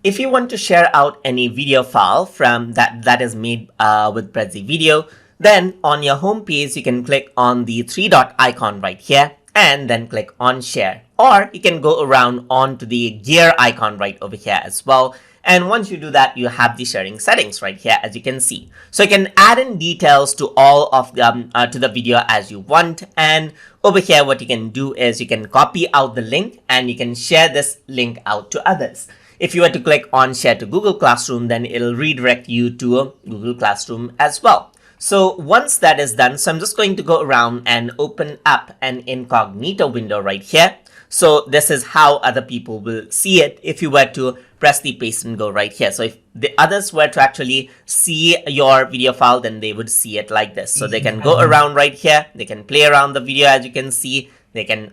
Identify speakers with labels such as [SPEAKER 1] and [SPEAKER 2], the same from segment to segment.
[SPEAKER 1] If you want to share out any video file from that is made with Prezi Video, then on your home page, you can click on the three dot icon right here and then click on share. Or you can go around onto the gear icon right over here as well. And once you do that, you have the sharing settings right here, as you can see. So you can add in details to all of the to the video as you want. And over here, what you can do is you can copy out the link and you can share this link out to others. If you were to click on share to Google Classroom, then it'll redirect you to a Google Classroom as well. So once that is done, so I'm just going to go around and open up an incognito window right here. So this is how other people will see it if you were to press the paste and go right here. So if the others were to actually see your video file, then they would see it like this. So they can go around right here. They can play around the video, as you can see. They can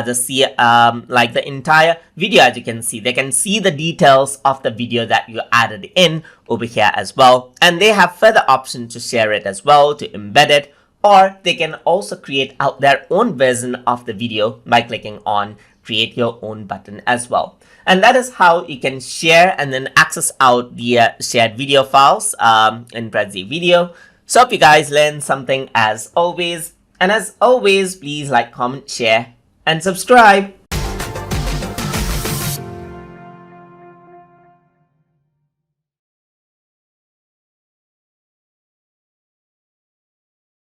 [SPEAKER 1] just see like the entire video, as you can see. They can see the details of the video that you added in over here as well. And they have further options to share it as well, to embed it, or they can also create out their own version of the video by clicking on create your own button as well. And that is how you can share and then access out the shared video files in Prezi Video. So hope you guys learned something as always. And as always, please like, comment, share, and subscribe.